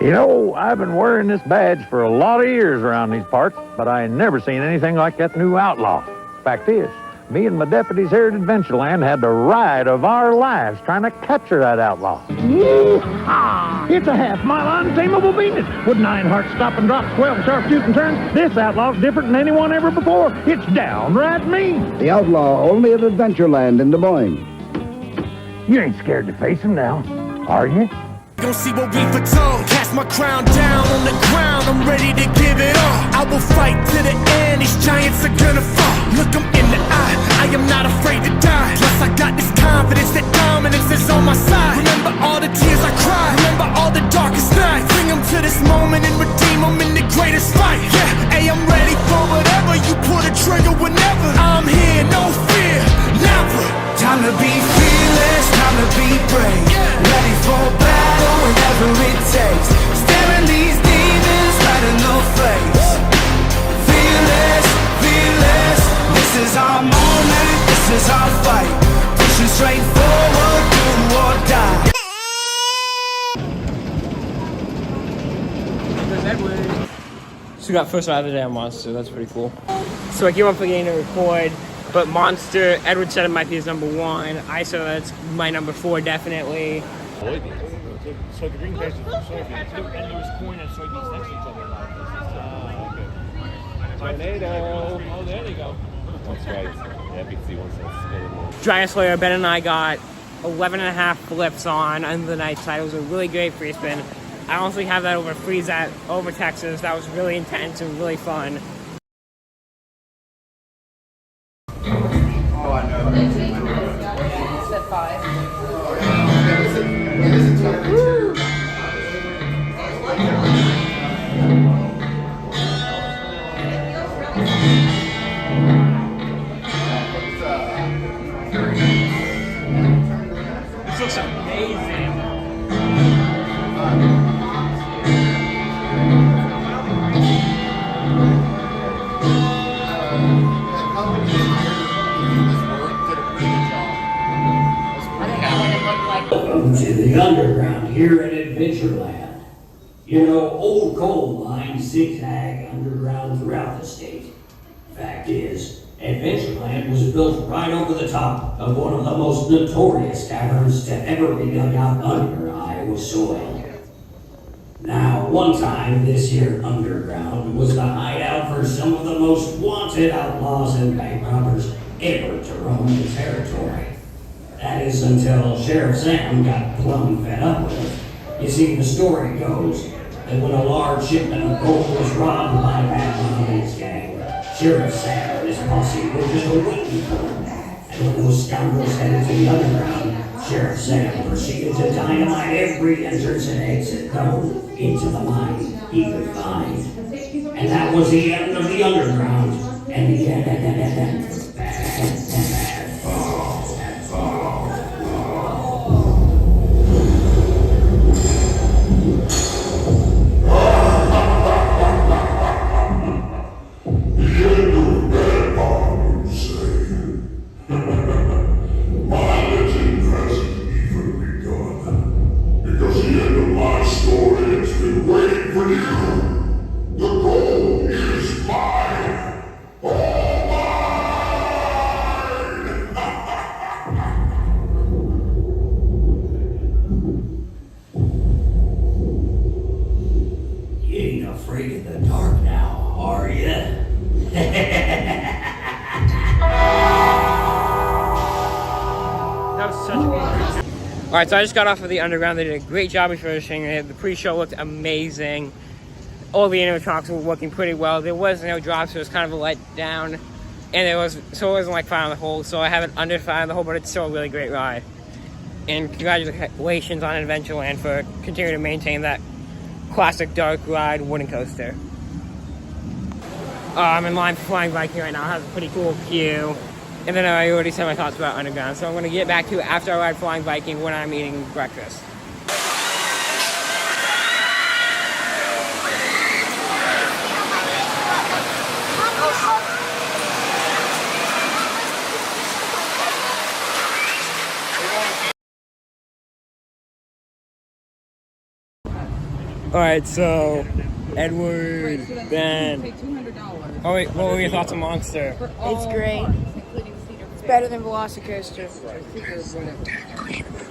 You know, I've been wearing this badge for a lot of years around these parts, but I ain't never seen anything like that new outlaw. Fact is, me and my deputies here at Adventureland had the ride of our lives trying to capture that outlaw. Yee-haw! It's a half-mile untamable beatness with 9 heart stop and drops, 12 sharp shooting turns. This outlaw's different than anyone ever before. It's downright mean. The outlaw only at Adventureland in Des Moines. You ain't scared to face him now, are you? Don't see what we foretold. Cast my crown down on the ground. I'm ready to give it all. I will fight to the end. These giants are gonna fall. Look them in the eye. I am not afraid to die. Plus I got this confidence that dominance is on my side. Remember all the tears I cried. Remember all the darkest nights. Bring them to this moment and redeem them in the greatest fight. Yeah, hey, I'm ready for whatever. You pull the trigger whenever. I'm here, no fear, never. Time to be fearless, time to be brave. Ready for battle whenever it takes. Staring these demons right in the face. Fearless, fearless. This is our moment, this is our fight. Pushing straight forward, do or die. So we got first ride of the day on Monster, that's pretty cool. So I came up again to record, but Monster, Edward said it might be his number 1. I said that's my number 4, definitely. So the green guys are soybeans, and there was corn and soybeans next to each other. Tornado! Oh, there they go. That's right. Yeah, BC wants to spin. Giant Slayer, Ben and I got 11.5 flips on under the night side. It was a really great free spin. I honestly have that over over Texas. That was really intense and really fun. Oh, I know. It's at 5. This looks amazing. Welcome to the underground here at Adventureland. You know, old coal mines zigzag underground throughout the state. Fact is, Adventureland was built right over the top of one of the most notorious caverns to ever be dug out under Iowa soil. Now, one time, this here underground was the hideout for some of the most wanted outlaws and bank robbers ever to roam the territory. That is until Sheriff Sam got plumb fed up with it. You see, the story goes that when a large shipment of gold was robbed by Bad Mountain's gang, Sheriff Sam and his posse were just waiting for him. And when those scoundrels headed to the underground, Sheriff Sam proceeded to dynamite every entrance and exit going into the mine he could find. And that was the end of the underground and the end. Afraid of the dark now, are you? That was such a good pre-show. Alright, so I just got off of the underground. They did a great job refurbishing it. The pre-show looked amazing. All the animatronics were working pretty well. There was no drops, so it was kind of a letdown. And it wasn't like 5 on the whole, so I have it under 5 on the whole, but it's still a really great ride. And congratulations on Adventureland for continuing to maintain that classic dark ride wooden coaster. I'm in line for Flying Viking right now. It has a pretty cool queue. And then I already said my thoughts about Underground, so I'm going to get back to it after I ride Flying Viking when I'm eating breakfast. Alright, so Edward, Ben. Pay $200. Oh wait, what were your thoughts on Monster? It's great. It's better than Velocicoaster.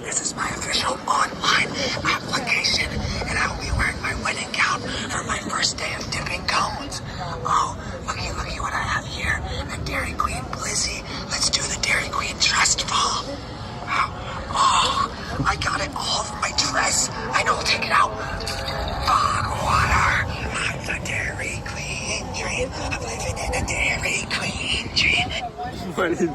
This is my official online application, and I will be wearing my wedding gown for my first day of dipping cones. Oh, looky what I have here. A Dairy Queen Blizzy. Let's do the Dairy Queen Trust Fall. Oh, I got it all over my dress. I know I'll take it out. Fog water. I'm the Dairy Queen dream. I'm living in a Dairy Queen dream. What is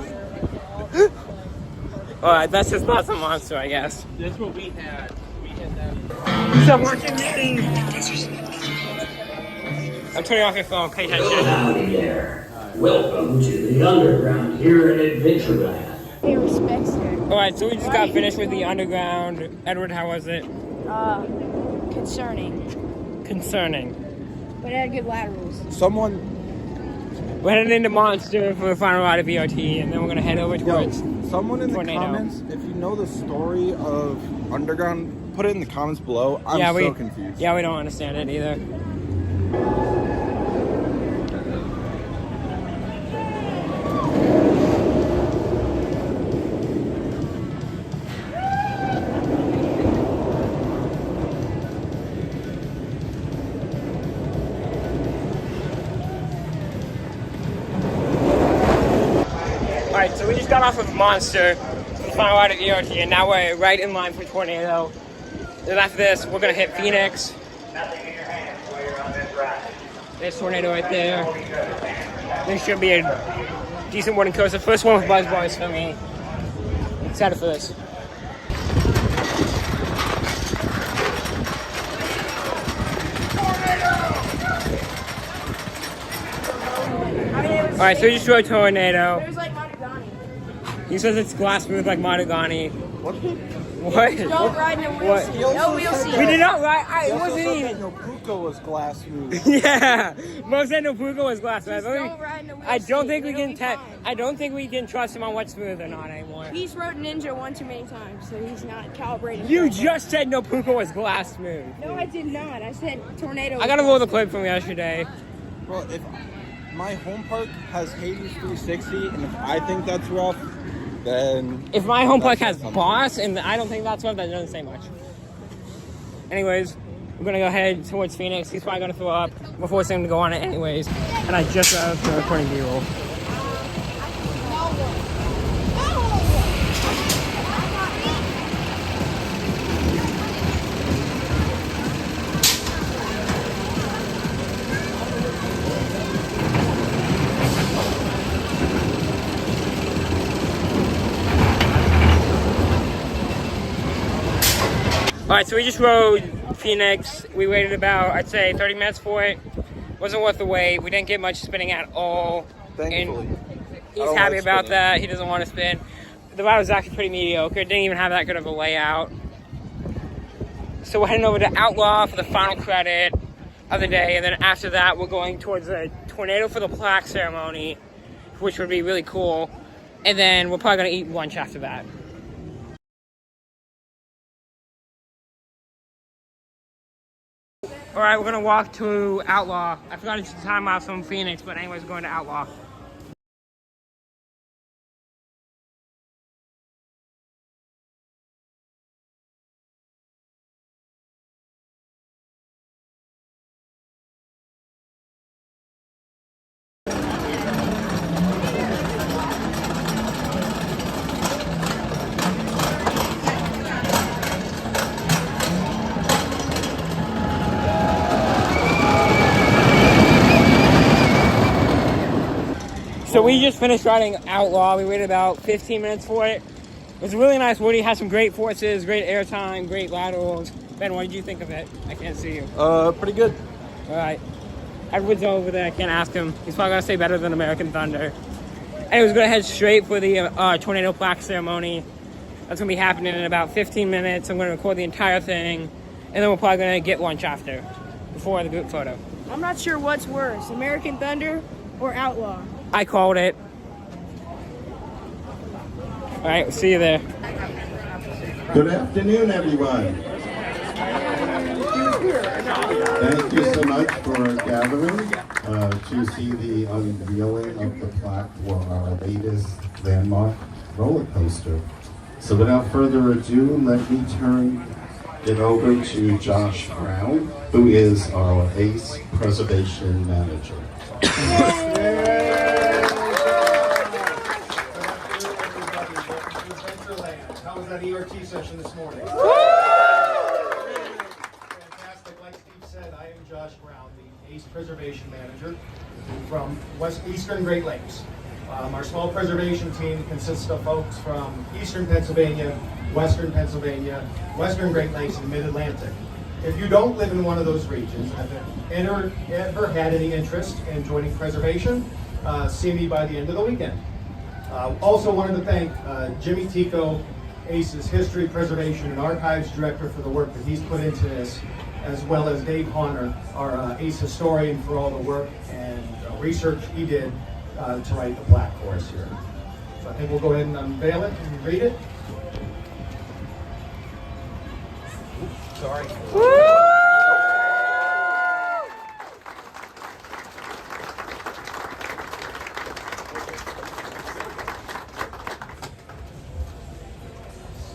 Alright, that's just not some Monster, I guess. That's what we had. We had that. Stop watching me! I'm turning off your phone, pay attention. Howdy there. Welcome to the underground here at Adventureland. He respects her. Alright, so we just got finished with the underground. Edward, how was it? Concerning. Concerning. But it had good laterals. We're heading into Monster for the final ride of VRT, and then we're gonna head over towards someone in Tornado. the comments, if you know the story of Underground, put it in the comments below. I'm so confused. Yeah, we don't understand it either. Alright, so we just got off of Monster for the final ride at ERT, and now we're right in line for Tornado. Then after this, we're gonna hit Phoenix. There's Tornado right there. This should be a decent morning coaster. First one with Buzz Bars for me. Excited for this. Alright, so we just rode Tornado. It was like Matagani. He says it's glass smooth like Matagani. What? What? Don't ride no wheel seat. No wheel seat. We did not ride. It Also wasn't said even. that Nobuko was glass smooth. Yeah, Mo said no Puka was glass smooth. Don't ride no wheel I don't seat. think we It'll can. be fine. I don't think we can trust him on what's smooth or not anymore. He's rode Ninja one too many times, so he's not calibrated. You just said no Puka was glass smooth. No, I did not. I said Tornado. I gotta roll the clip from yesterday. Well, if my home park has Hades 360, and if I think that's rough, then If my home park that's has something. Boss and I don't think that's what, that doesn't say much. Anyways, we're gonna go head towards Phoenix. He's probably gonna throw up. We're forcing him to go on it anyways. And I just got the recording B-roll. Alright, so we just rode Phoenix. We waited about, I'd say, 30 minutes for it. Wasn't worth the wait. We didn't get much spinning at all. Thankfully. And he's I don't happy like about spinning. that. He doesn't want to spin. The ride was actually pretty mediocre. Didn't even have that good of a layout. So we're heading over to Outlaw for the final credit of the day. And then after that, we're going towards the Tornado for the plaque ceremony, which would be really cool. And then we're probably going to eat lunch after that. Alright, we're gonna walk to Outlaw. I forgot it's the time out from Phoenix, but anyways, we're going to Outlaw. So we just finished riding Outlaw. We waited about 15 minutes for it. It was really nice. Woody had some great forces, great airtime, great laterals. Ben, what did you think of it? I can't see you. Pretty good. All right. Edward's over there. I can't ask him. He's probably going to say better than American Thunder. Anyways, we're going to head straight for the Tornado plaque ceremony. That's going to be happening in about 15 minutes. I'm going to record the entire thing. And then we're probably going to get lunch after, before the group photo. I'm not sure what's worse, American Thunder or Outlaw. I called it. All right, we'll see you there. Good afternoon, everyone. Thank you so much for gathering to see the unveiling of the plaque for our latest landmark roller coaster. So without further ado, let me turn it over to Josh Brown, who is our ACE Preservation Manager. How was that ERT session this morning? Fantastic. Like Steve said, I am Josh Brown, the ACE Preservation Manager from Eastern Great Lakes. Our small preservation team consists of folks from Eastern Pennsylvania, Western Great Lakes, and Mid-Atlantic. If you don't live in one of those regions and have ever had any interest in joining preservation, see me by the end of the weekend. Also wanted to thank Jimmy Tico, ACE's History, Preservation, and Archives Director, for the work that he's put into this, as well as Dave Honor, our ACE historian, for all the work and research he did to write the plaque for us here. So I think we'll go ahead and unveil it and read it. Oops, sorry.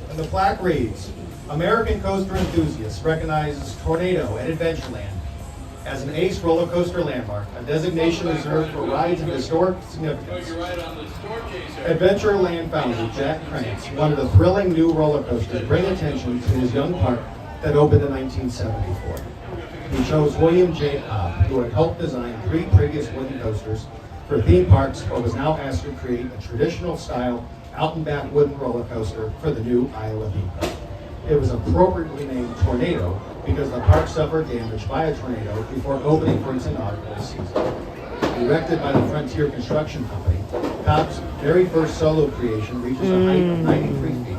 And the plaque reads, American coaster enthusiasts recognizes Tornado at Adventureland as an ACE roller coaster landmark, a designation reserved for rides of historic significance. Adventureland founder Jack Krantz wanted a thrilling new roller coaster to bring attention to his young park that opened in 1974. He chose William J. Cobb, who had helped design 3 previous wooden coasters for theme parks, but was now asked to create a traditional style out and back wooden roller coaster for the new Iowa theme park. It was appropriately named Tornado because the park suffered damage by a tornado before opening for its inaugural season. Erected by the Frontier Construction Company, Cobb's very first solo creation reaches a height of 93 feet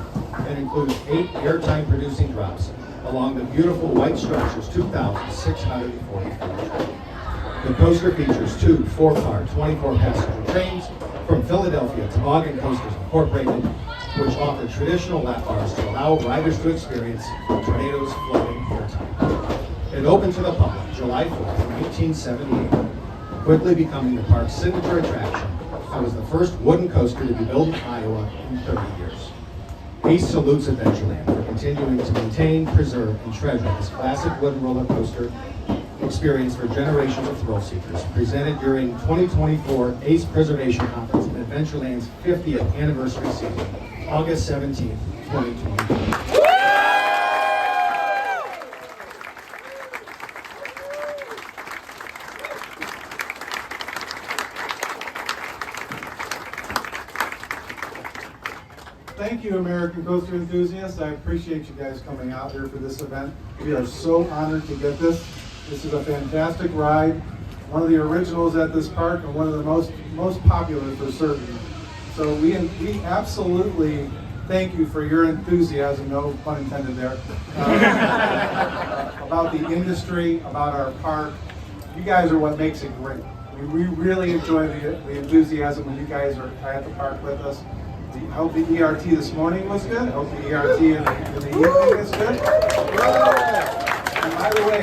and includes 8 airtime producing drops along the beautiful white structure's 2,640 feet. The coaster features 2 4-car, 24-passenger trains from Philadelphia Toboggan Coasters Incorporated, which offer traditional lap bars to allow riders to experience the tornado's flooding airtime. It opened to the public July 4th, 1978, quickly becoming the park's signature attraction and was the first wooden coaster to be built in Iowa in 30 years. ACE salutes Adventureland for continuing to maintain, preserve, and treasure this classic wooden roller coaster experience for generations of thrill seekers, presented during 2024 ACE Preservation Conference in Adventureland's 50th anniversary season, August 17th, 2024. Thank you, American Coaster enthusiasts. I appreciate you guys coming out here for this event. We are so honored to get this. This is a fantastic ride, one of the originals at this park and one of the most popular for certain. So we absolutely thank you for your enthusiasm, no pun intended there, about the industry, about our park. You guys are what makes it great. We really enjoy the enthusiasm when you guys are at the park with us. I hope the ERT this morning was good. I hope the ERT in the evening is good. And by the way,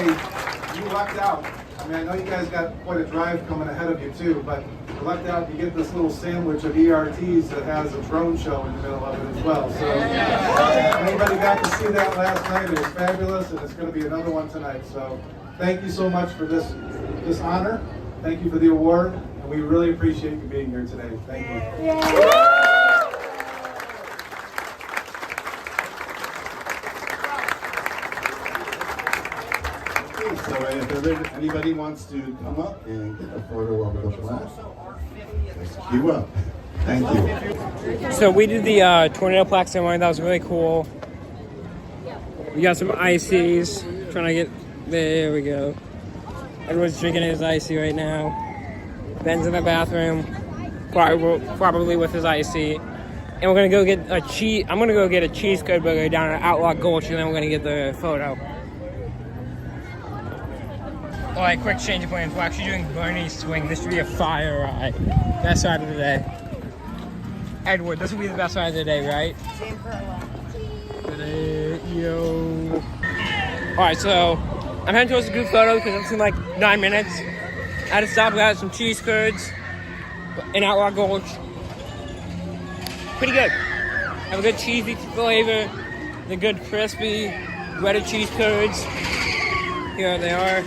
you lucked out. I mean, I know you guys got quite a drive coming ahead of you too, but you lucked out. You get this little sandwich of ERTs that has a drone show in the middle of it as well. So anybody got to see that last night? It was fabulous, and it's going to be another one tonight. So thank you so much for this honor. Thank you for the award, and we really appreciate you being here today. Thank you. So if anybody wants to come up and get a photo of the plaque, let's queue up. Thank you. So we did the tornado plaque ceremony. That was really cool. We got some ices. Trying to get, there we go. Everyone's drinking his icy right now. Ben's in the bathroom, probably with his icy. And we're gonna go get a cheese. I'm gonna go get a cheese curd burger down at Outlaw Gulch, and then we're gonna get the photo. All right, quick change of plans. We're actually doing Bernie's Swing. This should be a fire ride. Best ride of the day. Edward, this will be the best ride of the day, right? Yo. All right, so I'm heading towards the group photo because it's in like 9 minutes. I had to stop, we had some cheese curds in Outlaw Gulch. Pretty good. Have a good cheesy flavor, the good crispy breaded cheese curds. Here they are.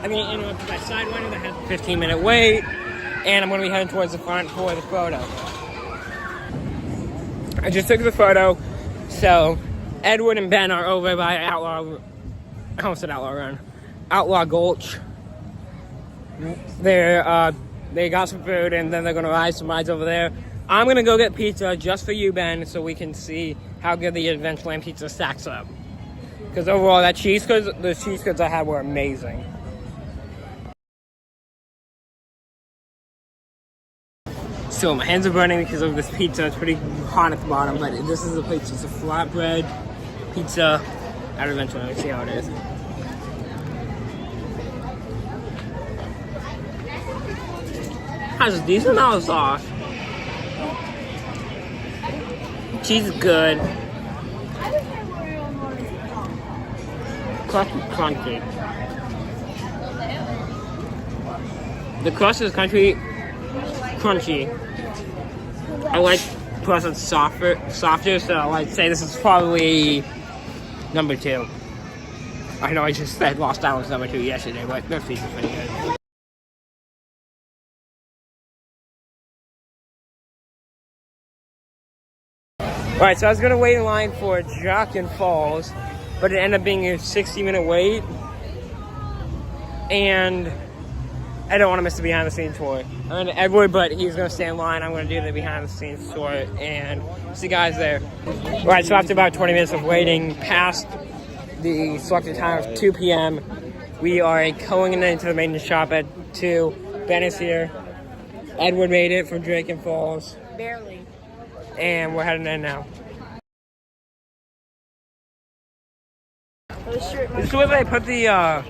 I'm gonna interrupt my side window that has a 15-minute wait, and I'm gonna be heading towards the front for the photo. I just took the photo, so Edward and Ben are over by Outlaw Gulch. They got some food, and then they're gonna ride some rides over there. I'm gonna go get pizza just for you, Ben, so we can see how good the Adventureland pizza stacks up. Because overall, the cheese curds I had were amazing. So my hands are burning because of this pizza. It's pretty hot at the bottom, but this is the pizza. It's a flatbread pizza at Adventureland. Let's see how it is. Has a decent amount of sauce. Cheese is good. Crust is crunchy. The crust is crunchy. I like crust that's softer, so I'd say this is probably number 2. I know I just said Lost Island's number 2 yesterday, but their pizza's pretty good. Alright, so I was gonna wait in line for Jock Falls, but it ended up being a 60-minute wait. And I don't want to miss the behind-the-scenes tour. I'm Edward, but he's gonna stay in line. I'm gonna do the behind-the-scenes tour and see you guys there. Alright, so after about 20 minutes of waiting, past the selected time of 2 p.m., we are going into the maintenance shop at 2. Ben is here. Edward made it from Drake and Falls. Barely. And we're heading in now. This is where they put the, I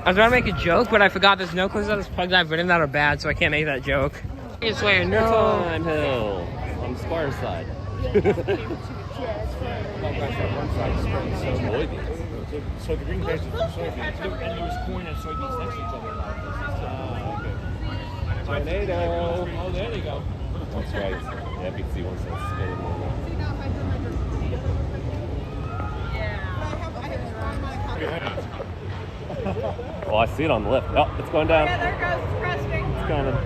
was gonna make a joke, but I forgot there's no clues on this plug that I've written that are bad, so I can't make that joke. It's where no Time Hill on Squire side. So the green case is soybeans, and there was corn and soybeans next to each other. Tornado. Oh, there they go. That's right. Yeah, you can see one that's spinning more. Oh, I see it on the left. Oh, it's going down. Yeah, there goes the cresting. It's coming.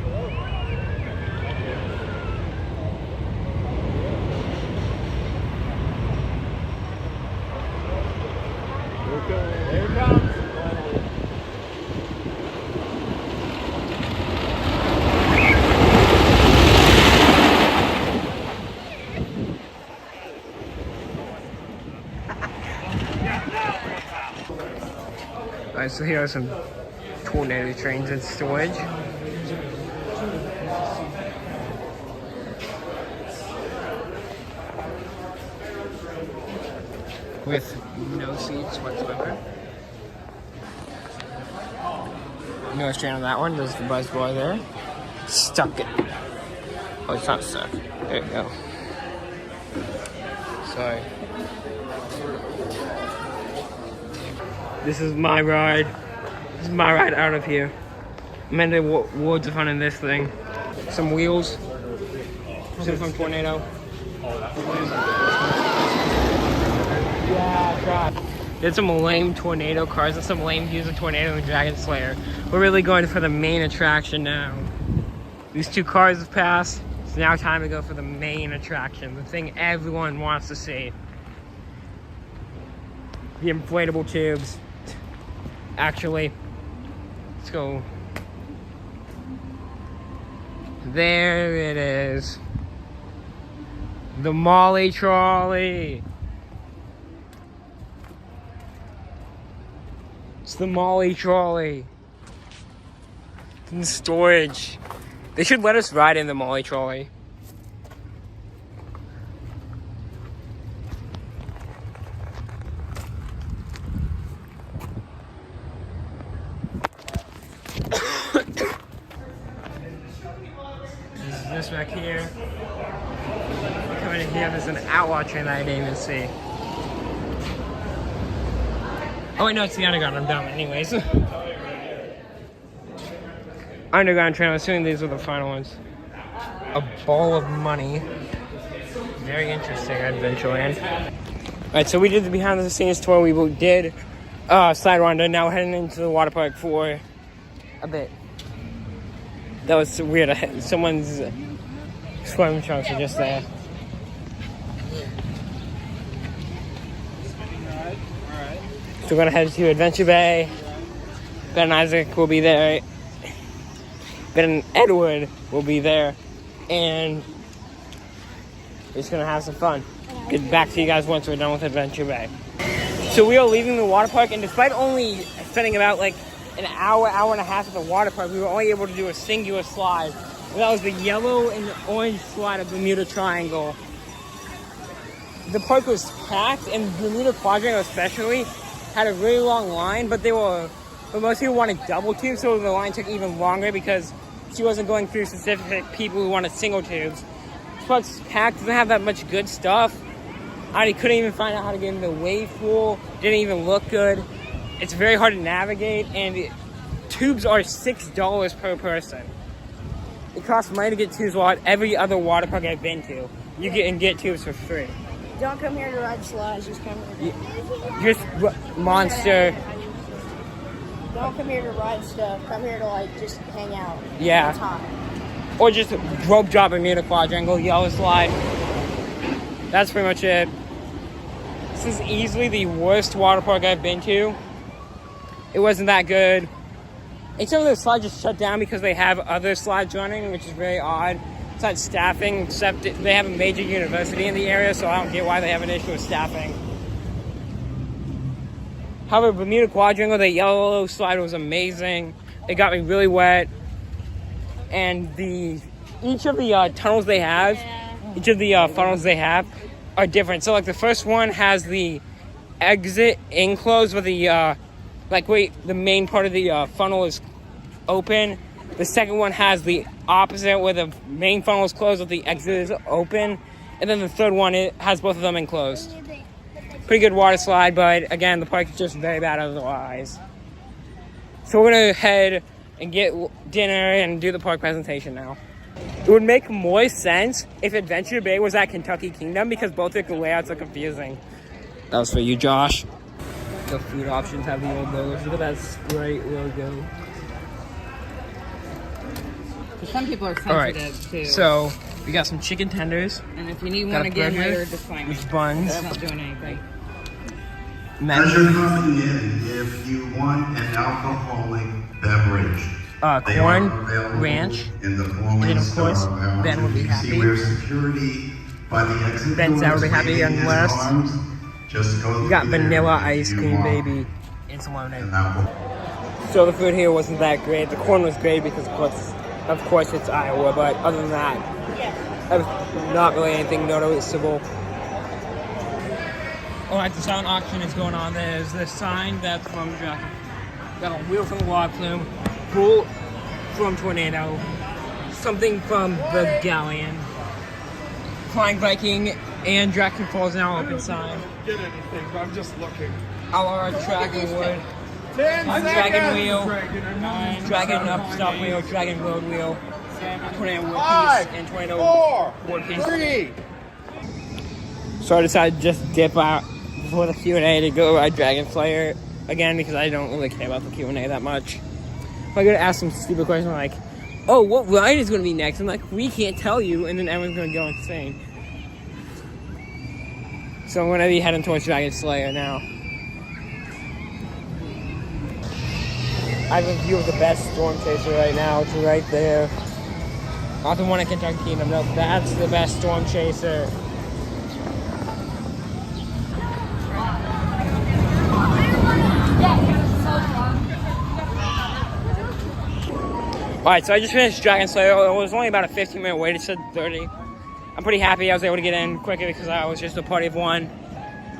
There it comes. Alright, so here are some tornado trains in storage. With no seats whatsoever. No strain on that one. There's the buzz bar there. Stuck it. Oh, it's not stuck. There you go. Sorry. This is my ride. This is my ride out of here. I'm in the woods of fun in this thing. Some wheels. From Tornado. Yeah, God. Did some lame tornado cars and some lame views of Tornado and Dragon Slayer. We're really going for the main attraction now. These 2 cars have passed. It's now time to go for the main attraction. The thing everyone wants to see. The inflatable tubes. Actually, let's go. There it is. The Molly Trolley. It's the Molly Trolley. It's in storage. They should let us ride in the Molly Trolley. This back here. Coming in here, there's an outlaw train that I didn't even see. Oh wait, no, it's the underground. I'm dumb anyways. Underground train, I'm assuming these were the final ones. A ball of money. Very interesting, Adventureland. Alright, so we did the behind the scenes tour. We did Slide Ronda. Now we're heading into the water park for a bit. That was weird. Someone's swimming trunks are just there. So we're gonna head to Adventure Bay. Ben and Izach will be there. Ben and Edward will be there. And we're just gonna have some fun. Get back to you guys once we're done with Adventure Bay. So we are leaving the water park, and despite only spending about like an hour, hour and a half at the water park, we were only able to do a singular slide. And that was the yellow and the orange slide of Bermuda Triangle. The park was packed, and Bermuda Quadrangle especially had a really long line, but most people wanted double tubes, so the line took even longer because she wasn't going through specific people who wanted single tubes. This park's packed, doesn't have that much good stuff. I couldn't even find out how to get in the wave pool. Didn't even look good. It's very hard to navigate, and tubes are $6 per person. It costs money to get tubes, while at every other water park I've been to, you can get tubes for free. Don't come here to ride slides, just come here. Just Monster. Don't come here to ride stuff. Come here to like just hang out. Yeah. Or just rope drop Bermuda Quadrangle, yellow slide. That's pretty much it. This is easily the worst water park I've been to. It wasn't that good. And some of the slides just shut down because they have other slides running, which is very odd. It's not staffing, except they have a major university in the area, so I don't get why they have an issue with staffing. However, Bermuda Quadrangle, the yellow slide was amazing. It got me really wet. And each of the tunnels they have, each of the funnels they have are different. So like the first one has the exit enclosed with the the main part of the funnel is open. The second one has the opposite where the main funnel is closed with the exit is open. And then the third one, it has both of them enclosed. Pretty good water slide, but again, the park is just very bad otherwise. So we're gonna head and get dinner and do the park presentation now. It would make more sense if Adventure Bay was at Kentucky Kingdom because both their layouts are confusing. That was for you, Josh. The food options have the old logos. Look at that Sprite logo. Some people are sensitive Alright, too. so we got some chicken tenders. And if you need one again later, just find me. With buns. I'm not doing anything. As you're coming in, if you want an alcoholic beverage, they corn, are available ranch, in the following and of course, star Ben would be happy. See where security by the exit Ben's doors would be happy waving his unless arms. Just go you got through there vanilla if ice you cream, want baby, and some lemonade. an apple. So the food here wasn't that great. The corn was great because of course it's Iowa, but other than that, there was not really anything noticeable. Alright, the silent auction is going on. There's the sign that's from Dragon. Got a wheel from the Log Plume, bull from Tornado, something from the Galleon, Flying Viking, and Dragon Falls now open sign. Get anything, but I'm just looking. Our Dragon Wood, Dragon Wheel, Dragon Upstop Wheel, Dragon Road Wheel, Tornado Wood Piece, and Tornado Wood Piece. 3. So I decided to just dip out before the Q&A to go ride Dragon Slayer again because I don't really care about the Q&A that much. If I'm going to ask some stupid question like, oh, what ride is going to be next? I'm like, we can't tell you, and then everyone's going to go insane. So I'm going to be heading towards Dragon Slayer now. I have a view of the best storm chaser right now. It's right there. Not the one at Kentucky Kingdom. No, that's the best storm chaser. Alright, so I just finished Dragon Slayer. It was only about a 15-minute wait. It said 30. I'm pretty happy I was able to get in quicker because I was just a party of one.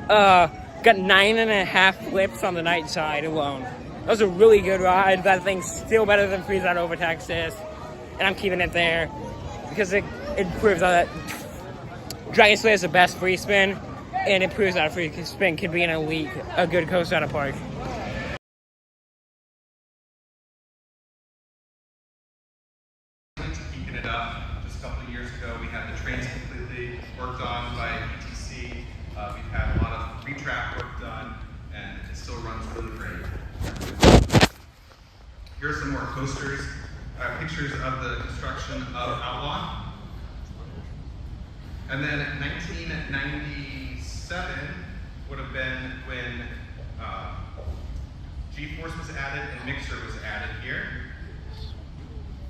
Got 9.5 flips on the night side alone. That was a really good ride. That thing's still better than Freeze Out over Texas. And I'm keeping it there because it proves that Dragon Slayer is the best free spin. And it proves that a free spin can be an elite, a good coaster at a park. Here are some more coasters, pictures of the construction of Outlaw. And then 1997 would have been when G-Force was added and Mixer was added here.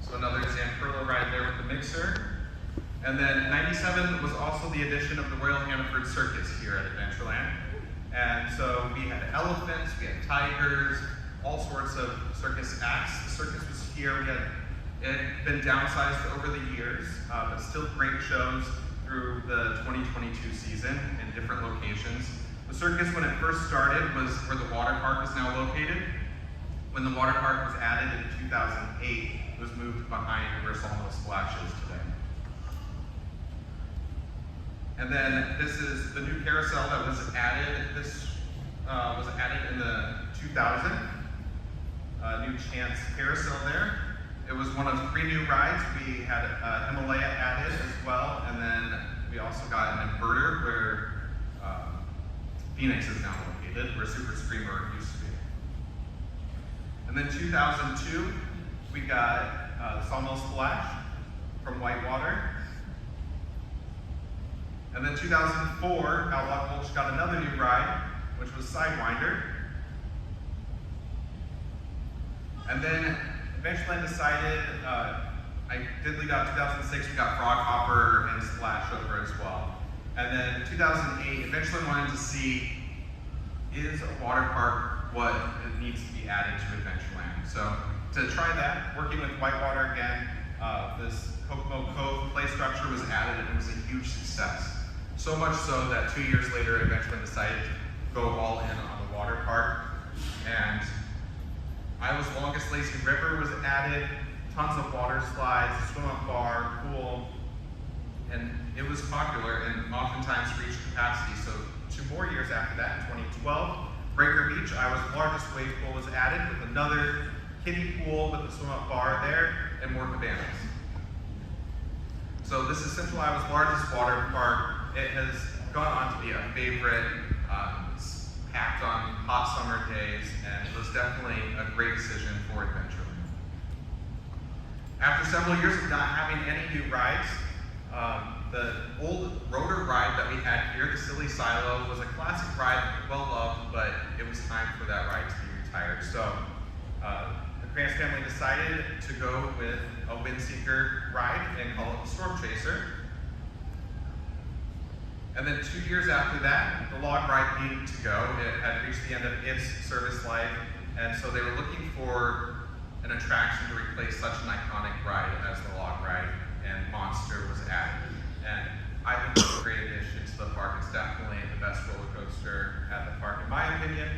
So another Zamperla ride there with the Mixer. And then 97 was also the addition of the Royal Hannaford Circus here at Adventureland. And so we had elephants, we had tigers, all sorts of circus acts. The circus was here. It had been downsized over the years, but still great shows through the 2022 season in different locations. The circus, when it first started, was where the water park is now located. When the water park was added in 2008, it was moved behind where Sawmill Splash is today. And then this is the new carousel that was added. This was added in the 2000. New Chance carousel there. It was one of 3 new rides. We had Himalaya added as well, and then we also got an inverter where Phoenix is now located, where Super Screamer used to be. And then 2002, we got Sawmill Splash from Whitewater. And then 2004, Outlaw Gulch got another new ride, which was Sidewinder. And then Adventureland decided, I did lead out 2006, we got Frog Hopper and Splash over as well. And then 2008, Adventureland wanted to see, is a water park what it needs to be added to Adventureland? So to try that, working with Whitewater again, this Kokomo Cove play structure was added and it was a huge success. So much so that 2 years later, Adventureland decided to go all in on the water park. And Iowa's Longest Lazy River was added, tons of water slides, swim-up bar, pool, and it was popular and oftentimes reached capacity. So 2 more years after that, in 2012, Breaker Beach, Iowa's largest wave pool, was added with another kiddie pool with a swim-up bar there and more cabanas. So this is Central Iowa's largest water park. It has gone on to be a favorite. It's packed on hot summer days, and it was definitely a great decision for Adventureland. After several years of not having any new rides, the old rotor ride that we had here, the Silly Silo, was a classic ride, well loved, but it was time for that ride to be retired. So the Krantz family decided to go with a Windseeker ride and call it the Storm Chaser. And then 2 years after that, the log ride needed to go. It had reached the end of its service life, and so they were looking for an attraction to replace such an iconic ride as the log ride, and Monster was added. And I think it's a great addition to the park. It's definitely the best roller coaster at the park, in my opinion.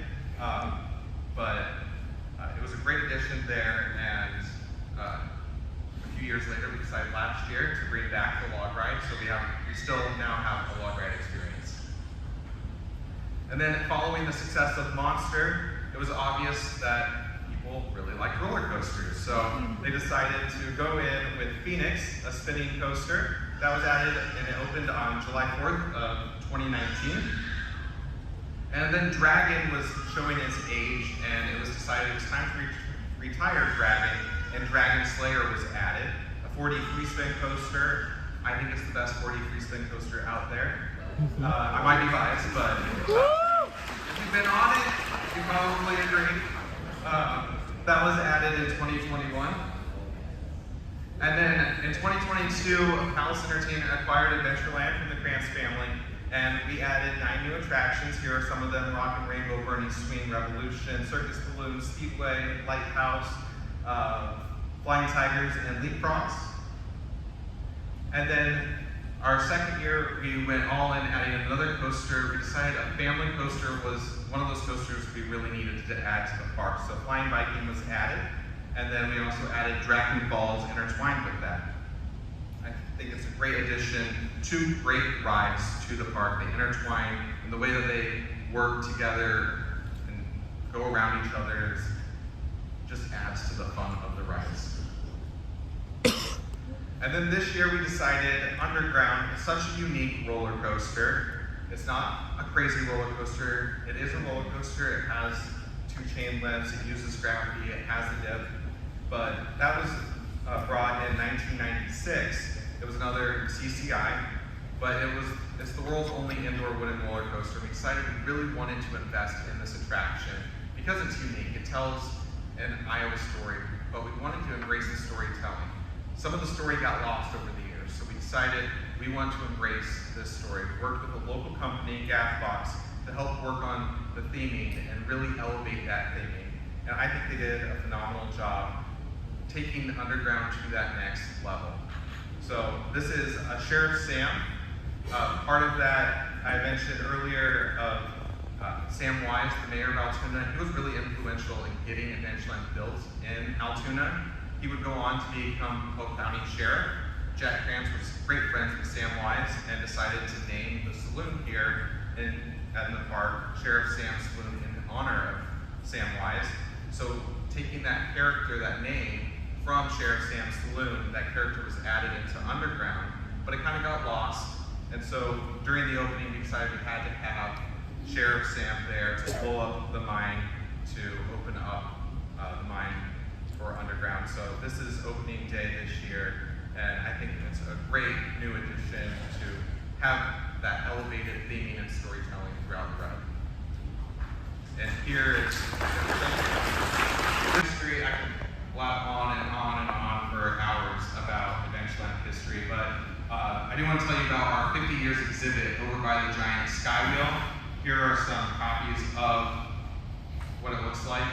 It was a great addition there, and a few years later, we decided last year to bring back the log ride, so we still now have a log ride experience. And then following the success of Monster, it was obvious that people really like roller coasters, so they decided to go in with Phoenix, a spinning coaster that was added, and it opened on July 4th of 2019. And then Dragon was showing its age, and it was decided it was time to retire Dragon, and Dragon Slayer was added, a 40 free spin coaster. I think it's the best 40 free spin coaster out there. I might be biased, but if you've been on it, you probably agree. That was added in 2021. And then in 2022, Palace Entertainment acquired Adventureland from the Krantz family, and we added 9 new attractions. Here are some of them: Rock and Rainbow, Burning Swing, Revolution, Circus Balloon, Speedway, Lighthouse, Flying Tigers, and Leapfrogs. And then our second year, we went all in adding another coaster. We decided a family coaster was one of those coasters we really needed to add to the park. So Flying Viking was added, and then we also added Dragon Falls intertwined with that. I think it's a great addition. 2 great rides to the park. They intertwine, and the way that they work together and go around each other just adds to the fun of the rides. And then this year we decided Underground is such a unique roller coaster. It's not a crazy roller coaster. It is a roller coaster. It has 2 chain lifts. It uses gravity. It has a dip. but that was brought in 1996. It was another CCI, but it's the world's only indoor wooden roller coaster. We decided we really wanted to invest in this attraction because it's unique. It tells an Iowa story, but we wanted to embrace the storytelling. Some of the story got lost over the years, so we decided we want to embrace this story. We worked with a local company, Gathbox, to help work on the theming and really elevate that theming. And I think they did a phenomenal job taking the underground to that next level. So this is Sheriff Sam. Part of that I mentioned earlier of Sam Wise, the mayor of Altoona. He was really influential in getting Adventureland built in Altoona. He would go on to become Polk County Sheriff. Jack Krantz was great friends with Sam Wise and decided to name the saloon here in the park Sheriff Sam Saloon in honor of Sam Wise. So taking that character, that name, from Sheriff Sam's Saloon, that character was added into Underground, but it kind of got lost. And so during the opening, we decided we had to have Sheriff Sam there to pull up the mine, to open up the mine for Underground. So this is opening day this year, and I think it's a great new addition to have that elevated theming and storytelling throughout the ride. And here is history. I could blab on and on and on for hours about Adventureland history, but I do want to tell you about our 50 years exhibit over by the giant Skywheel. Here are some copies of what it looks like.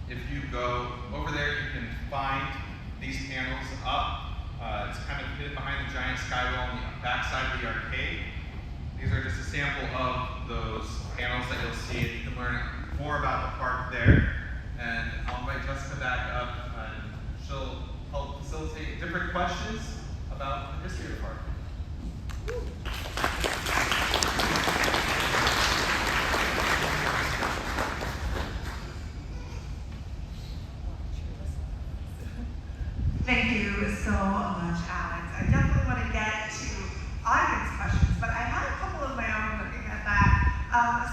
If you go over there, you can find these panels up. It's kind of hidden behind the giant Skywheel on the backside of the arcade. These are just a sample of those panels that you'll see. You can learn more about the park there. And I'll invite Jessica back up, and she'll help facilitate different questions about the history of the park. Thank you so much, Alex. I definitely want to get to audience questions, but I had a couple of my own looking at that.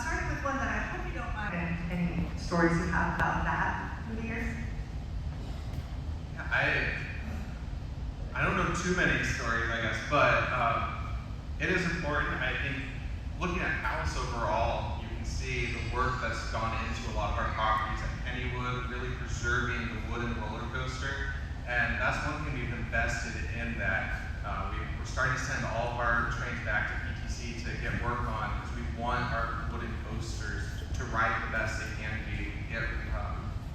Starting with one that I hope you don't mind. Any stories you have about that through the years? I don't know too many stories, I guess, but it is important. I think looking at Alice overall, you can see the work that's gone into a lot of our properties at Kennywood, really preserving the wooden roller coaster. And that's one thing we've invested in, that we're starting to send all of our trains back to PTC to get work on, because we want our wooden coasters to ride the best they can be.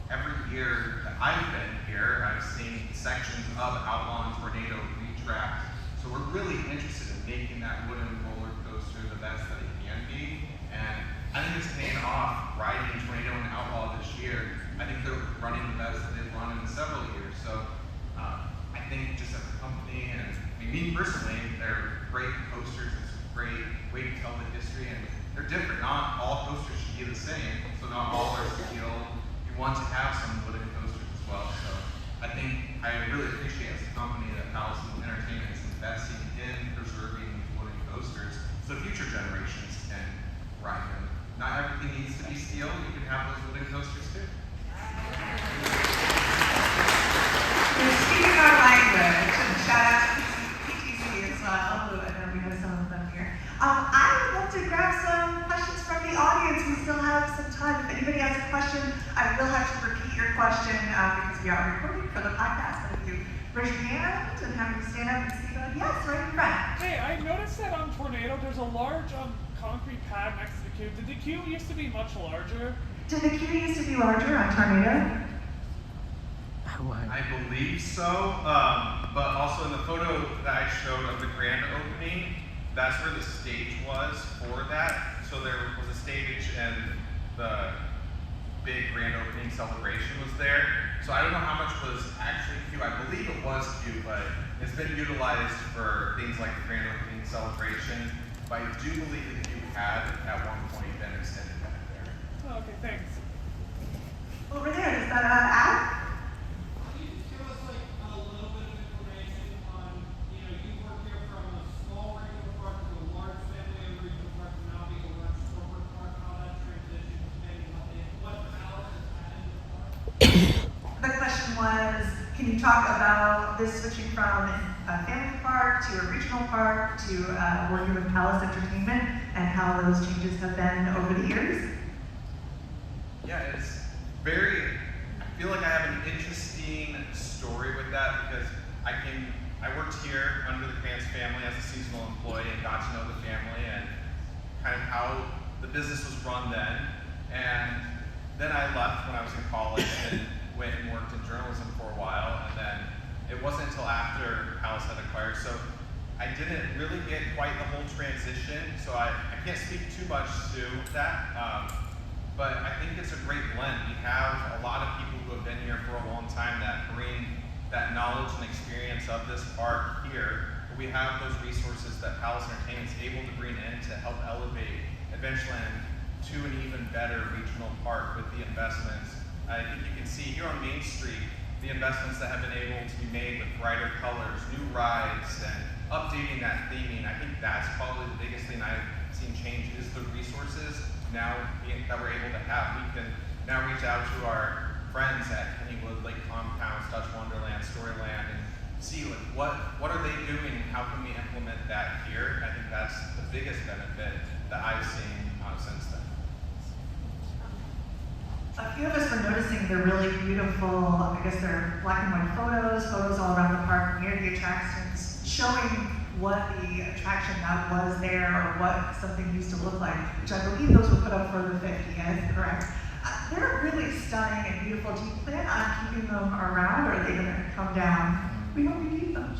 Every year that I've been here, I've seen sections of Outlaw and Tornado retracked. So we're really interested in making that wooden roller coaster the best that it can be. And I think it's paying off. Riding Tornado and Outlaw this year, I think they're running the best that they've run in several years. So I think just as a company, and me personally, they're great coasters. It's a great way to tell the history, and they're different. Not all coasters should be the same, so not all are steel. You want to have some wooden coasters as well. So I think I really appreciate as a company that Palace Entertainment is investing in preserving these wooden coasters so future generations can ride them. Not everything needs to be steel. You can have those wooden coasters too. Speaking our language, and shout out to PTC as well, who I know we have some of them here. I would love to grab some questions from the audience. We still have some time. If anybody has a question, I will have to repeat your question because we are recording for the podcast. But if you raise your hand and have you stand up and speak on, yes, right in front. Hey, I noticed that on Tornado there's a large concrete pad next to the queue. Did the queue used to be much larger? Did the queue used to be larger on Tornado? I believe so, but also in the photo that I showed of the grand opening, that's where the stage was for that. So there was a stage and the big grand opening celebration was there. So I don't know how much was actually queue. I believe it was queue, but it's been utilized for things like the grand opening celebration. But I do believe the queue had at one point been extended back there. Oh, okay, thanks. Over there, is that Al? The question was, Can you talk about this switching from a family park to a regional park to working with Palace Entertainment and how those changes have been over the years? Yeah, it's I feel like I have an interesting story with that because I worked here under the Krantz family as a seasonal employee and got to know the family and kind of how the business was run then. And then I left when I was in college and went and worked in journalism for a while. And then it wasn't until after Palace had acquired. So I didn't really get quite the whole transition. So I can't speak too much to that. But I think it's a great blend. We have a lot of people who have been here for a long time that bring that knowledge and experience of this park here. But we have those resources that Palace Entertainment is able to bring in to help elevate Adventureland to an even better regional park with the investments. I think you can see here on Main Street the investments that have been able to be made with brighter colors, new rides, and updating that theming. I think that's probably the biggest thing I've seen change is the resources now that we're able to have. We can now reach out to our friends at Kennywood, Lake Compounds, Dutch Wonderland, Storyland, and see like what are they doing and how can we implement that here. I think that's the biggest benefit that I've seen since then. A few of us were noticing the really beautiful, I guess they're black and white photos all around the park near the attractions, showing what the attraction that was there or what something used to look like, which I believe those were put up for the 50th, correct? They're really stunning and beautiful. Do you plan on keeping them around or are they gonna come down? We hope you keep them.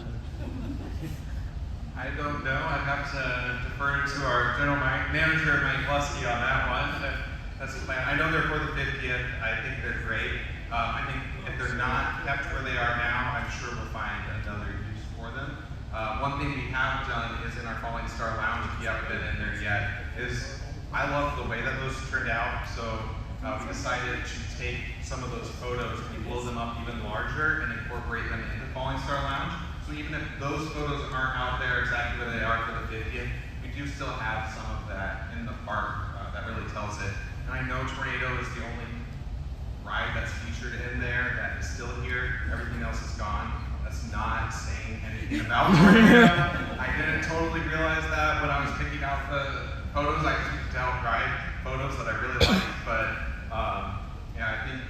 I don't know. I'd have to defer to our general manager, Mike Lusky, on that one. That's the plan. I know they're for the 50th. I think they're great. I think if they're not kept where they are now, I'm sure we'll find another use for them. One thing we have done is in our Falling Star Lounge, if you haven't been in there yet, is I love the way that those turned out. So we decided to take some of those photos and blow them up even larger and incorporate them into Falling Star Lounge. So even if those photos aren't out there exactly where they are for the 50th, we do still have some of that in the park that really tells it. And I know Tornado is the only ride that's featured in there that is still here. Everything else is gone. That's not saying anything about Tornado. I didn't totally realize that when I was picking out the photos. I just picked out ride photos that I really liked. But yeah, I think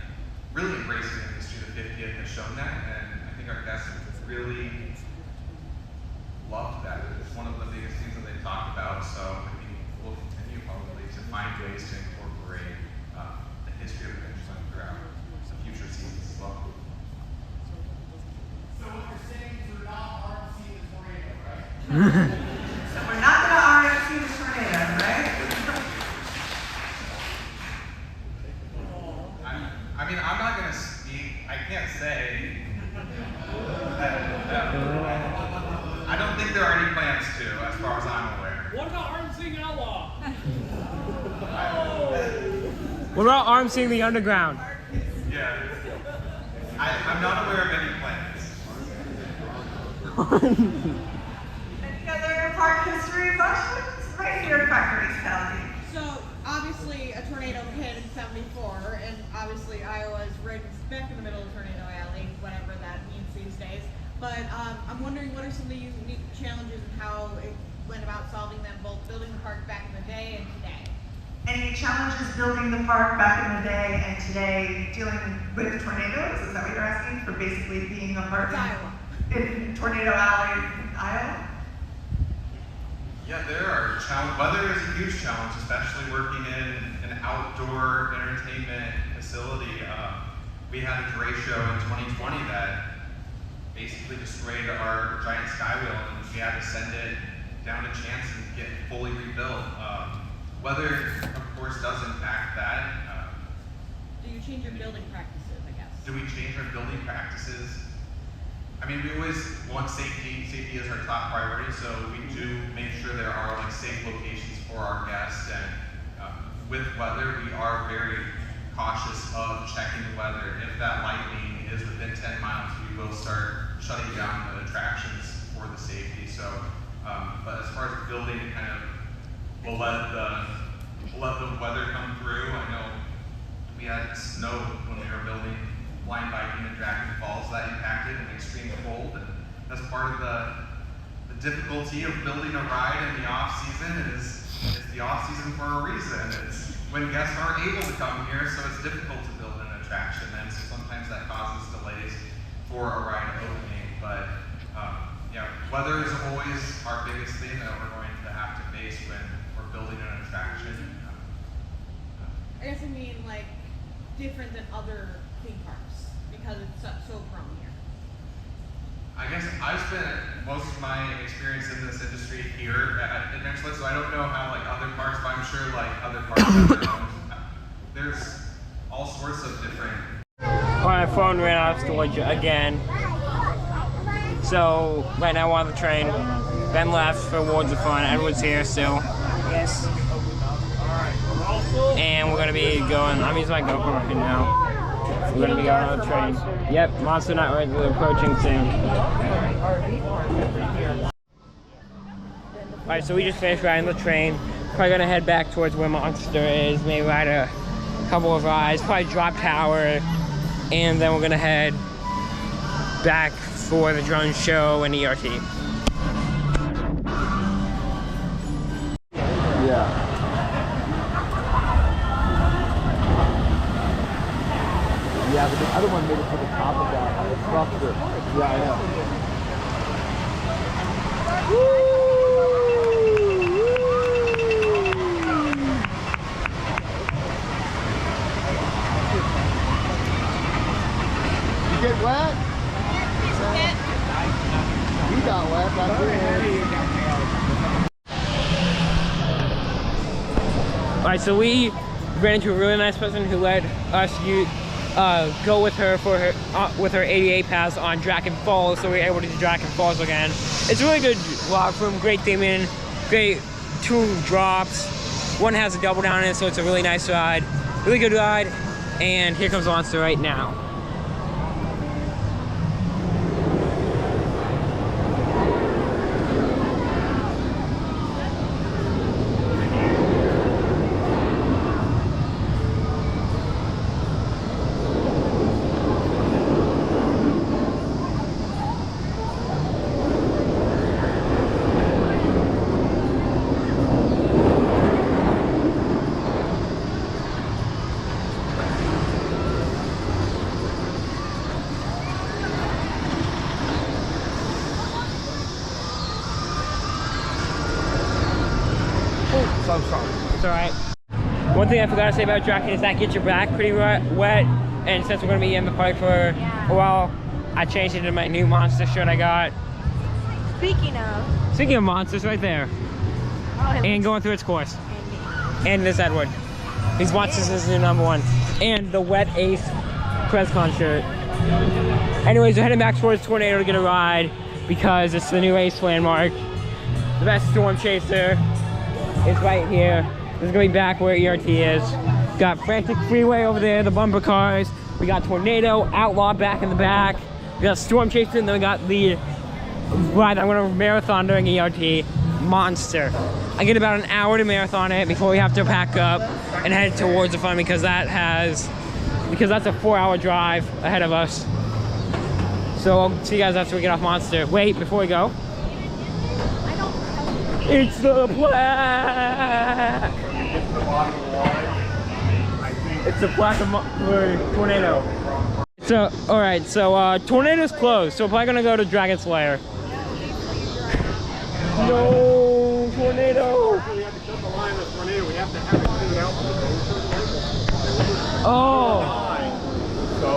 really embracing the history of the 50th has shown that. And I think our guests really loved that. It's one of the biggest things that they talked about. So I think we'll continue probably to find ways to incorporate the history of Adventureland throughout the future seasons as well. So what you're saying is we're not RMC the tornado, right? So we're not going to RMC the tornado, right? I mean, I'm not going to speak. I can't say. I don't think there are any plans to, as far as I'm aware. What about RMC Outlaw? What about RMC the Underground? Yeah. I'm not aware of any plans. Any other park history questions? Right here at Factories County. So, obviously, a tornado hit in 74, and obviously Iowa's right smack in the middle of Tornado Alley, whatever that means these days. But I'm wondering what are some of the unique challenges and how it went about solving them, both building the park back in the day and today? Any challenges building the park back in the day and today dealing with tornadoes? Is that what you're asking? For basically being a park in Tornado Alley, Iowa? Yeah, there are challenges. Weather is a huge challenge, especially working in an outdoor entertainment facility. We had a derecho in 2020 that basically destroyed our giant skywheel, and we had to send it down to Chance and get fully rebuilt. Weather, of course, does impact that. Do you change your building practices, I guess? Do we change our building practices? I mean, we always want safety. Safety is our top priority, so we do make sure there are like safe locations for our guests. And with weather, we are very cautious of checking the weather. If that lightning is within 10 miles, we will start shutting down the attractions for the safety. So, but as far as building, kind of, we'll let the weather come through. I know we had snow when we were building blind biking in Dragon Falls that impacted in extreme cold, and that's part of the difficulty of building a ride in the off season. Is it's the off season for a reason. It's when guests aren't able to come here, so it's difficult to build an attraction, and so sometimes that causes delays for a ride opening. But yeah, weather is always our biggest thing that we're going to have to face when we're building an attraction. I guess I mean like different than other theme parks because it's so prone here. I guess I've spent most of my experience in this industry here at Adventureland, so I don't know how like other parks, but I'm sure like other parks have their own. There's all sorts of different. My phone ran out of storage again. So right now we're on the train. Ben left for Awards of Fun. Edward's here still. Yes. And we're gonna be going. I'm using my GoPro right now. We're gonna be going on the train. Yep, Monster Night Rides are approaching soon. Alright, so we just finished riding the train. Probably gonna head back towards where Monster is. Maybe ride a couple of rides. Probably drop tower. And then we're gonna head back for the drone show and ERT. Yeah. Yeah, but the other one made it to the top of that structure. Yeah, I know. You get wet? You got wet, that's it. Alright, so we ran into a really nice person who let us go with her for her with her 88 pass on Dragon Falls, so we were able to do Dragon Falls again. It's a really good walk room, great theming, great 2 drops. One has a double down in it, so it's a really nice ride, really good ride. And here comes Monster right now. So sorry. It's alright. One thing I forgot to say about Draken is that gets your back pretty wet, and since we're going to be in the park for a while, I changed it to my new Monster shirt I got. Speaking of monsters, right there. And going through its course. And this Edward. These monsters is the number 1. And the Wet Ace PrezCon shirt. Anyways, we're heading back towards Tornado to get a ride because it's the new Ace landmark. The best storm chaser is right here. This is gonna be back where ERT is. Got Frantic Freeway over there, the bumper cars. We got Tornado, Outlaw back in the back. We got Storm Chaser, and then we got the ride I'm gonna marathon during ERT, Monster. I get about an hour to marathon it before we have to pack up and head towards the fun because that's a 4-hour drive ahead of us. So I'll see you guys after we get off Monster. Wait, before we go. It's the plaque! It's the plaque for Tornado. So, alright, so Tornado's closed, so we're probably gonna go to Dragon's Lair. No, Tornado! We have to cut the line with Tornado, we have to have it cleaned out. Oh! So,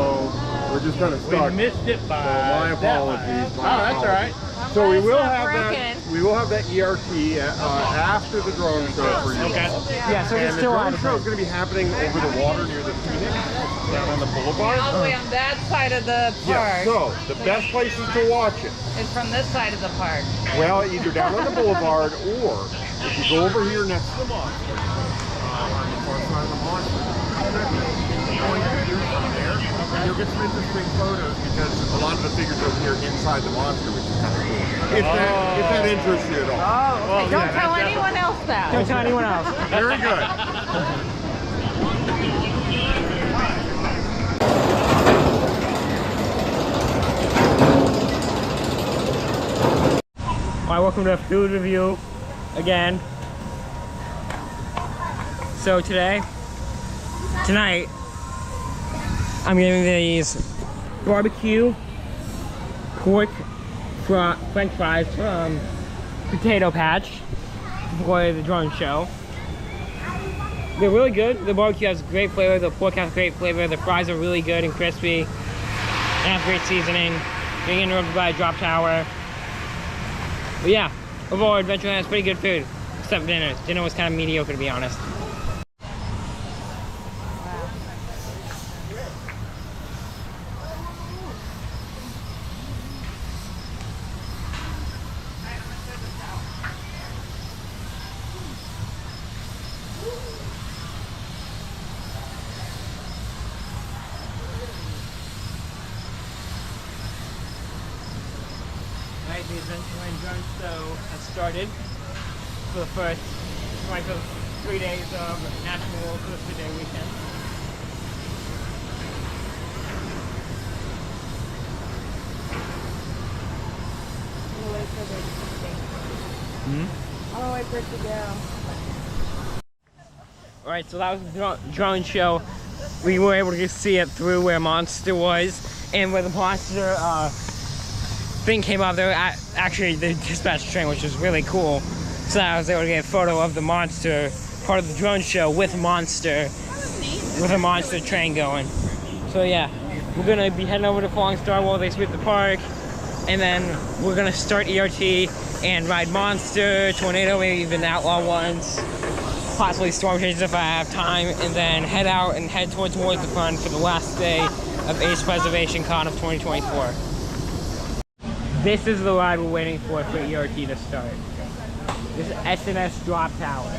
we're just kind of stuck. We missed it by my apologies. Oh, that's alright. So we will have that ERT after the drone show for you. Okay. Yeah, so and the drone show is going to be happening over the water near the Phoenix, down on the boulevard. All the way on that side of the park. Yeah, so the best places to watch it is from this side of the park. Well, either down on the boulevard or if you go over here next to the monster, on the far side of the monster. You'll get some interesting photos because a lot of the figures over here inside the monster, which is kind of cool. If that interests you at all. Oh, well, don't tell anyone else that. Don't tell anyone else. Very good. Hi, welcome to Food Review again. So tonight, I'm getting these barbecue pork French fries from Potato Patch for the drone show. They're really good. The barbecue has great flavor, the pork has great flavor, the fries are really good and crispy, and have great seasoning. Being interrupted by a drop tower. But yeah, overall Adventureland has pretty good food, except dinner. Dinner was kind of mediocre, to be honest. Right, the Adventureland drone show has started for the first 3 days of National Roller Coaster Day weekend. I'll wait for it to go. Alright, so that was the drone show. We were able to see it through where Monster was, and where the Monster thing came up there, actually the dispatch train, which was really cool. So I was able to get a photo of the Monster, part of the drone show with Monster, with a Monster train going. So yeah, we're gonna be heading over to Falling Star while they sweep the park, and then we're gonna start ERT and ride Monster, Tornado, maybe even Outlaw ones, possibly Storm Chasers if I have time, and then head out and head towards the Fun for the last day of Ace Preservation Con of 2024. This is the ride we're waiting for ERT to start. This is SNS Drop Tower.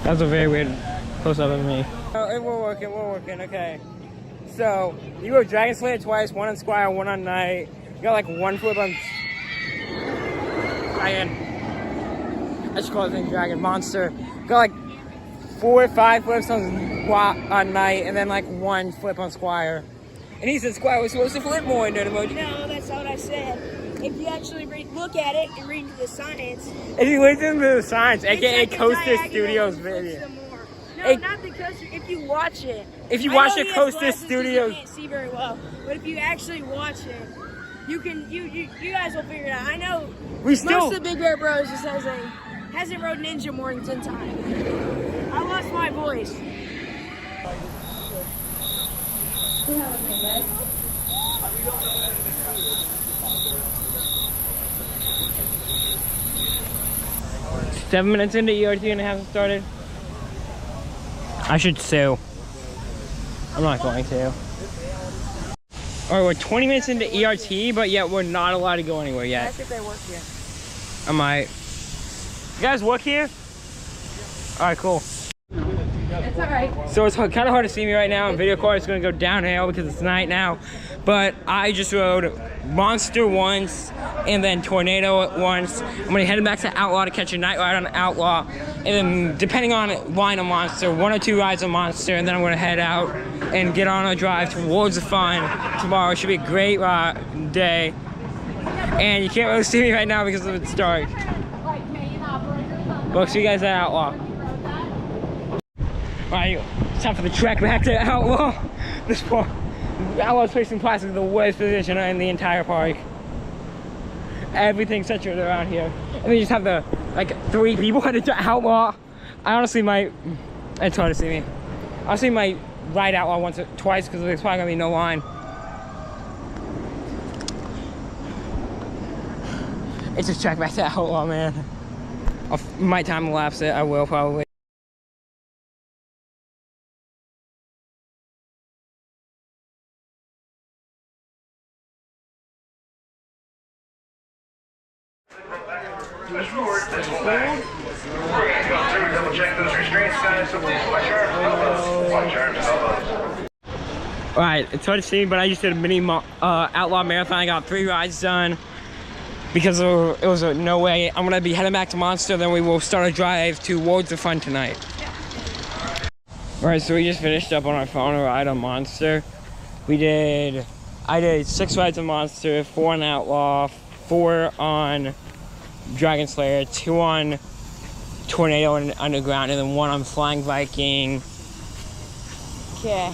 That was a very weird close-up of me. Oh, we're working, okay. So, you go Dragon Slayer twice, one on Squire, one on Night. You got like one flip on Dragon. I just call it thing Dragon Monster. Got like 4 or 5 flips on Night, and then like one flip on Squire. And he said Squire was supposed to flip more in Nerd Emoji. No, that's not what I said. If you actually look at it and read the science. If you listen to the science, aka Coaster Studios video. No, not because if you watch it. If you watch the Coaster Studios. You can't see very well, but if you actually watch it, you can. You guys will figure it out. I know. Most of the Big Bear Bros just hasn't rode Ninja more than 10 times. I lost my voice. It's 7 minutes into ERT and it hasn't started. I should sue. I'm not going to. Alright, we're 20 minutes into ERT, but yet we're not allowed to go anywhere yet. Ask if they work here. I might. You guys work here? Alright, cool. It's alright. So it's kind of hard to see me right now. In video card, it's going to go downhill because it's night now. But I just rode Monster once and then Tornado once. I'm going to head back to Outlaw to catch a night ride on Outlaw. And then depending on line of Monster, 1 or 2 rides of Monster. And then I'm going to head out and get on a drive towards the Fun tomorrow. It should be a great day. And you can't really see me right now because it's dark. We'll see you guys at Outlaw. Alright, it's time for the trek back to Outlaw. Outlaw's Placing Plastic is the worst position in the entire park. Everything's centered around here. And they just have the, like, 3 people headed to Outlaw. I honestly might, it's hard to see me. I honestly might ride Outlaw once or twice because there's probably gonna be no line. It's a trek back to Outlaw, man. My time lapse it, I will probably. Alright, it's hard to see, but I just did a mini Outlaw Marathon. I got 3 rides done because it was no way. I'm going to be heading back to Monster, then we will start a drive towards the Fun tonight. Alright, so we just finished up on our final ride on Monster. I did 6 rides on Monster, 4 on Outlaw, 4 on Dragon Slayer, 2 on Tornado and Underground, and then 1 on Flying Viking. Okay.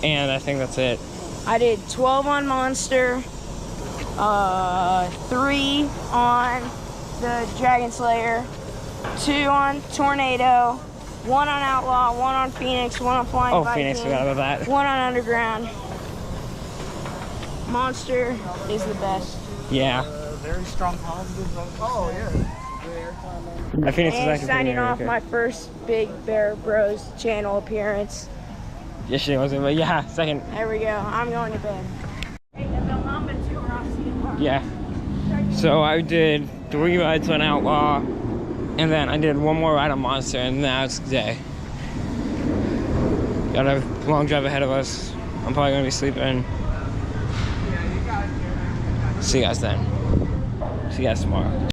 And I think that's it. I did 12 on Monster, 3 on the Dragon Slayer, 2 on Tornado, 1 on Outlaw, 1 on Phoenix, 1 on Flying Viking. Phoenix, forgot about that. 1 on Underground. Monster is the best. Yeah. Very strong positive. Oh, yeah. I Phoenix is And actually signing off okay. my first Big Bear Bros channel appearance. Yes, she wasn't, but yeah, second. There we go. I'm going to bed. Yeah. So I did 3 rides on Outlaw, and then I did 1 more ride on Monster, and now it's day. Got a long drive ahead of us. I'm probably gonna be sleeping. See you guys then. See you guys tomorrow.